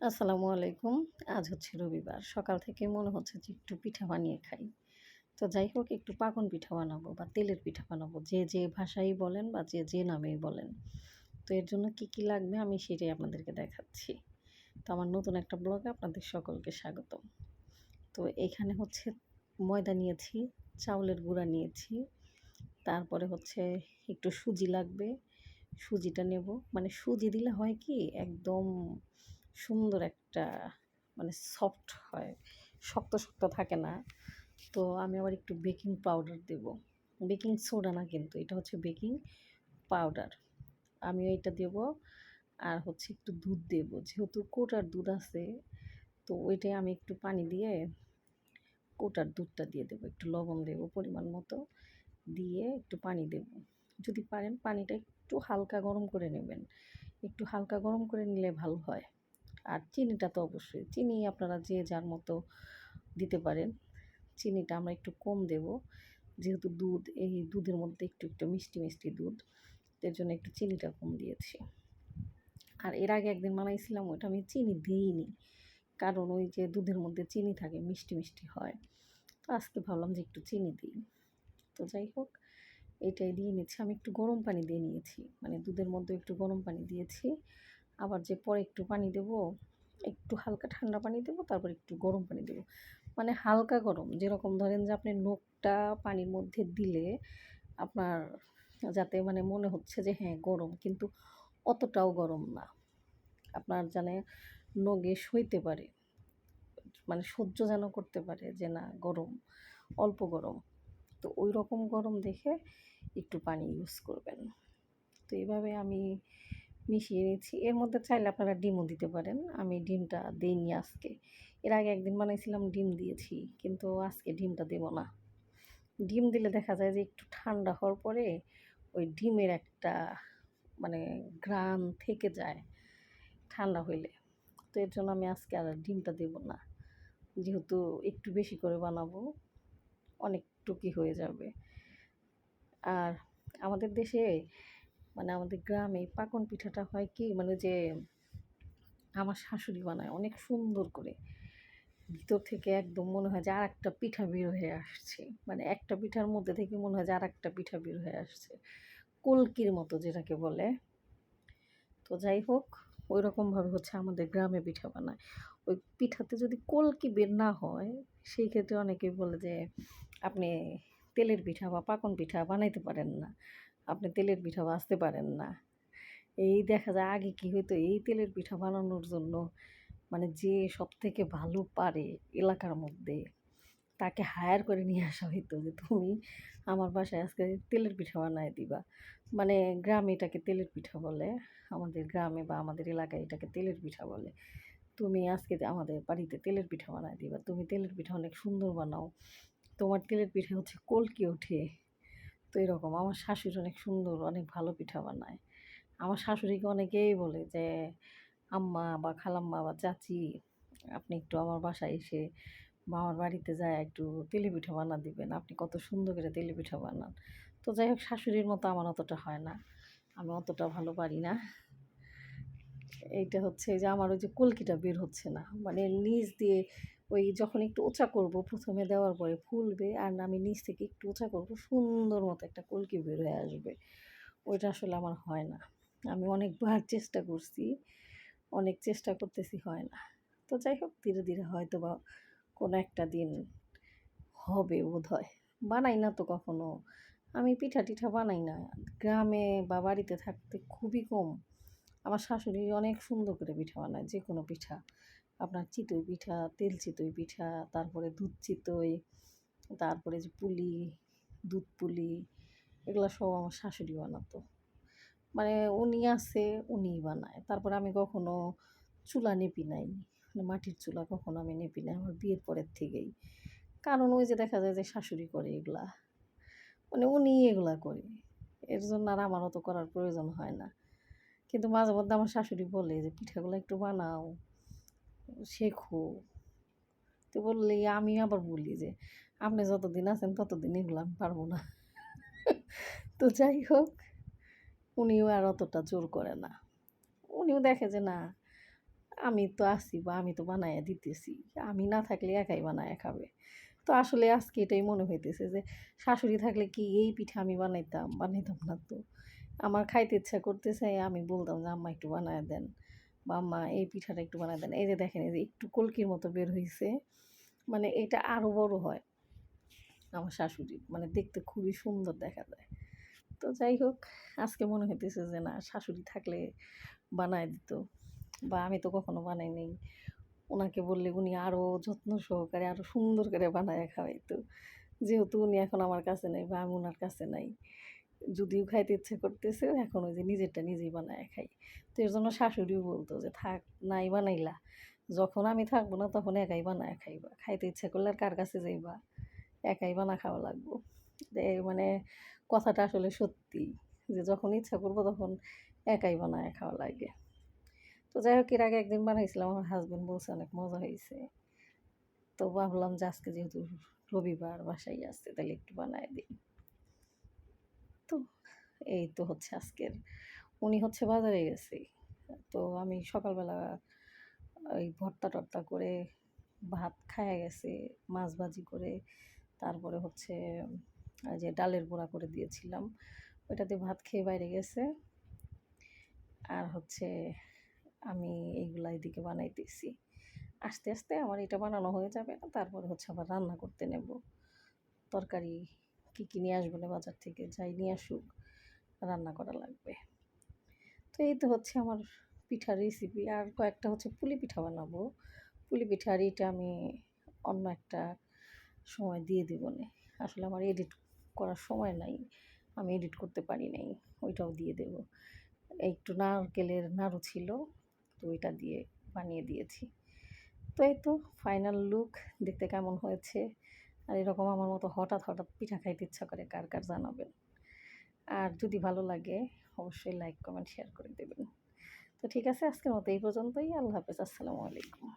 আসসালামু আলাইকুম। আজ হচ্ছে রবিবার। সকাল থেকে মনে হচ্ছে যে একটু পিঠা বানিয়ে খাই। তো যাই হোক একটু পাকন পিঠা বানাবো বা তেলের পিঠা বানাবো। যে ভাষায় বলেন বা যে নামেই বলেন। তো এর জন্য কি লাগবে আমি সেটাই আপনাদেরকে দেখাচ্ছি। তো আমার নতুন একটা ব্লগে আপনাদের সকলকে স্বাগতম। তো এখানে হচ্ছে ময়দা নিয়েছি, চাউলের গুঁড়া নিয়েছি, তারপরে হচ্ছে একটু সুজি লাগবে। সুজিটা নেব। মানে সুজি দিলে হয় কি একদম সুন্দর একটা মানে সফট হয়। শক্ত থাকে না। তো আমি আবার একটু বেকিং পাউডার দেব। বেকিং সোডা না কিন্তু এটা হচ্ছে বেকিং পাউডার। আমি এইটা দেব আর হচ্ছে একটু দুধ দেব। যেহেতু কোটার দুধ আছে তো ওইটাই আমি একটু পানি দিয়ে কোটার দুধটা দিয়ে দেবো। একটু লবণ দেব পরিমাণ মতো। দিয়ে একটু পানি দেব। যদি পারেন পানিটা একটু হালকা গরম করে নেবেন। একটু হালকা গরম করে নিলে ভালো হয়। আর চিনিটা তো অবশ্যই। চিনি আপনারা যে যার মতো দিতে পারেন। চিনিটা আমরা একটু কম দেব। যেহেতু দুধ, এই দুধের মধ্যে একটু মিষ্টি দুধ। এর জন্য একটু চিনিটা কম দিয়েছি। আর এর আগে একদিন বানাইছিলাম ওটা আমি চিনি দিইনি। কারণ ওই যে দুধের মধ্যে চিনি থাকে মিষ্টি হয়। তো আজকে ভাবলাম যে একটু চিনি দিই। তো যাই হোক এটাই দিয়ে নিচ্ছি। আমি একটু গরম পানি দিয়ে নিয়েছি। মানে দুধের মধ্যে একটু গরম পানি দিয়েছি। আবার যে পরে একটু পানি দেব, একটু হালকা ঠান্ডা পানি দেব, তারপর একটু গরম পানি দেব। মানে হালকা গরম, যেরকম ধরেন যে আপনি নখটা পানির মধ্যে দিলে আপনার যাতে মানে মনে হচ্ছে যে হ্যাঁ গরম, কিন্তু অতটাও গরম না। আপনার জানে নখে সইতে পারে, মানে সহ্য যেন করতে পারে যে না গরম, অল্প গরম। তো ওই রকম গরম দেখে একটু পানি ইউজ করবেন। তো এইভাবে আমি মিশিয়ে নিচ্ছি। এর মধ্যে চাইলে আপনারা ডিমও দিতে পারেন। আমি ডিমটা দেইনি আজকে। এর আগে একদিন বানাইছিলাম ডিম দিয়েছি, কিন্তু আজকে ডিমটা দেব না। ডিম দিলে দেখা যায় যে একটু ঠান্ডা হওয়ার পরে ওই ডিমের একটা মানে ঘ্রাণ থেকে যায় ঠান্ডা হইলে। তো এর জন্য আমি আজকে আর ডিমটা দেব না। যেহেতু একটু বেশি করে বানাবো, অনেকটুকুই হয়ে যাবে। আর আমাদের দেশে মানে আমাদের গ্রামে পাকন পিঠাটা হয় কি মানে যে আমার শাশুড়ি বানায় অনেক সুন্দর করে। ভিতর থেকে একদম মনে হয় যে আরেকটা পিঠা বের হয়ে আসছে। মানে একটা পিঠার মধ্যে থেকে মনে হয় যে আরেকটা পিঠা বের হয়ে আসছে। কলকির মতো যেটাকে বলে। তো যাই হোক ওইরকমভাবে হচ্ছে আমাদের গ্রামে পিঠা বানায়। ওই পিঠাতে যদি কলকি বের না হয়, সেই ক্ষেত্রে অনেকেই বলে যে আপনি তেলের পিঠা বা পাকন পিঠা বানাইতে পারেন না। আপনি তেলের পিঠা ভাজতে পারেন না। এই দেখা যায় আগে কি হইতো এই তেলের পিঠা বানানোর জন্য মানে যে সবথেকে ভালো পারে এলাকার মধ্যে তাকে হায়ার করে নিয়ে আসা হইতো যে তুমি আমার বাসায় আজকে তেলের পিঠা বানায় দিবা। মানে গ্রামে এটাকে তেলের পিঠা বলে। আমাদের গ্রামে বা আমাদের এলাকায় এটাকে তেলের পিঠা বলে। তুমি আজকে আমাদের বাড়িতে তেলের পিঠা বানায় দিবা। তুমি তেলের পিঠা অনেক সুন্দর বানাও। তোমার তেলের পিঠা হচ্ছে কলকি ওঠে। তো এরকম আমার শাশুড়ি অনেক সুন্দর অনেক ভালো পিঠা বানায়। আমার শাশুড়িকে অনেকেই বলে যে আম্মা বা খালাম্মা বা চাচি আপনি একটু আমার বাসায় এসে বা আমার বাড়িতে যায় একটু তেলে পিঠা বানা দিবেন। আপনি কত সুন্দর করে তেলে পিঠা বানান। তো যাই হোক শাশুড়ির মতো আমার অতটা হয় না। আমি অতটা ভালো পারি না। এইটা হচ্ছে যে আমার ওই যে কলকিটা বের হচ্ছে না। মানে নিচ দিয়ে ওই যখন একটু উঁচা করব ১ম এ দেওয়ার পরে ফুলবে আর আমি নিচ থেকে একটু উঁচা করব সুন্দর মতো একটা কলকি বের হয়ে আসবে। ওইটা আসলে আমার হয় না। আমি অনেকবার চেষ্টা করছি। অনেক চেষ্টা করতেছি হয় না। তো যাই হোক ধীরে হয়তোবা কোনো একটা দিন হবে বোধহয়। বানাই না তো কখনো। আমি পিঠা-টিঠা বানাই না। গ্রামে বা বাড়িতে থাকতে খুবই কম। আমার শাশুড়ি অনেক সুন্দর করে পিঠা বানায়, যেকোনো পিঠা। আপনার চিতই পিঠা, তেল চিতই পিঠা, তারপরে দুধ চিতই, তারপরে যে পুলি, দুধ পুলি, এগুলা সব আমার শাশুড়ি বানাতো। মানে উনি আছে, উনিই বানায়। তারপরে আমি কখনো চুলা নেপি নাই। মানে মাটির চুলা কখনো আমি নেপি নাই আমার বিয়ের পরের থেকেই। কারণ ওই যে দেখা যায় যে শাশুড়ি করে এগুলা। মানে উনিই এগুলা করে। এর জন্য আর আমার অত করার প্রয়োজন হয় না। কিন্তু মাঝে মধ্যে আমার শাশুড়ি বলে যে, "পিঠাগুলা একটু বানাও, শেখো।" তো বললেই আমি আবার বলি যে, "আপনি যতদিন আছেন ততদিন এগুলো আমি পারব না।" তো যাই হোক, উনিও আর অতটা জোর করে না। উনিও দেখে যে না, আমি তো আছি বা আমি তো বানাইয়া দিতেছি। আমি না থাকলে একাই বানায়া খাবে। তো আসলে আজকে এটাই মনে হইতেছে যে শাশুড়ি থাকলে কি এই পিঠা আমি বানাইতাম? বানাইতাম না তো। আমার খাইতে ইচ্ছা করতেছে, আমি বলতাম যে, "আম্মা একটু বানায়া দেন" বা "আম্মা এই পিঠাটা একটু বানায় দেন।" এই যে দেখেন এই যে একটু কলকির মতো বের হইছে। মানে এটা আরো বড় হয় আমার শাশুড়ির। মানে দেখতে খুবই সুন্দর দেখা যায়। তো যাই হোক, আজকে মনে হইতেছে যে না শাশুড়ি থাকলে বানায় দিত। বা আমি তো কখনো বানাই নাই। উনাকে বললে উনি আরো যত্ন সহকারে আরো সুন্দর করে বানায়া খাওয়াইতো। যেহেতু উনি এখন আমার কাছে নাই বা আমি উনার কাছে নাই। যদিও খাইতে ইচ্ছে করতেছে এখন ওই যে নিজেরটা নিজেই বানায়া খাই। তো এর জন্য শাশুড়িও বলতো যে, "থাক নাই বানাইলা। যখন আমি থাকবো না তখন একাই বানায়া খাইবা। খাইতে ইচ্ছা করলে আর কার কাছে যাইবা? একাই বানা খাওয়া লাগবো।" মানে কথাটা আসলে সত্যি যে যখন ইচ্ছা করবো তখন একাই বানায়া খাওয়া লাগে। তো যাই হোক এর আগে একদিন বানাইছিলাম আমার হাসব্যান্ড বলছে অনেক মজা হইছে। তো ভাবলাম যে আজকে যেহেতু রবিবার বাসায় আছে তাহলে একটু বানায় দিই। তো এই তো হচ্ছে আজকের উনি হচ্ছে বাজারে গেছে। তো আমি সকালবেলা ওই ভর্তা-টর্তা করে ভাত খাইয়া গেছে, মাছ ভাজি করে। তারপরে হচ্ছে ওই যে ডালের বড়া করে দিয়েছিলাম। ওইটা দিয়ে ভাত খেয়ে বাইরে গেছে। আর হচ্ছে আমি এইগুলা এদিকে বানাইতেছি। আস্তে, আস্তে আমার এটা বানানো হয়ে যাবে। তারপরে হচ্ছে আবার রান্না করতে নেব। তরকারি কী নিয়ে আসবে না বাজার থেকে, যাই নিয়ে আসুক রান্না করা লাগবে। তো এই তো হচ্ছে আমার পিঠার রেসিপি। আর কয়েকটা হচ্ছে পুলি পিঠা বানাবো। পুলি পিঠার এটা আমি অন্য একটা সময় দিয়ে দেবনে। আসলে আমার এডিট করার সময় নাই। আমি এডিট করতে পারি নাই। ওইটাও দিয়ে দেব। একটু নারকেলের নাড়ু ছিল, তো ওইটা দিয়ে বানিয়ে দিয়েছি। তো এই তো ফাইনাল লুক দেখতে কেমন হয়েছে। আর এরকম আমার মতো হঠাৎ, হঠাৎ পিঠা খাইতে ইচ্ছা করে কার, কার জানাবেন। আর যদি ভালো লাগে অবশ্যই লাইক, কমেন্ট, শেয়ার করে দেবেন। তো ঠিক আছে আজকের মতো এই পর্যন্তই। আল্লাহ হাফেজ। আসসালামু আলাইকুম।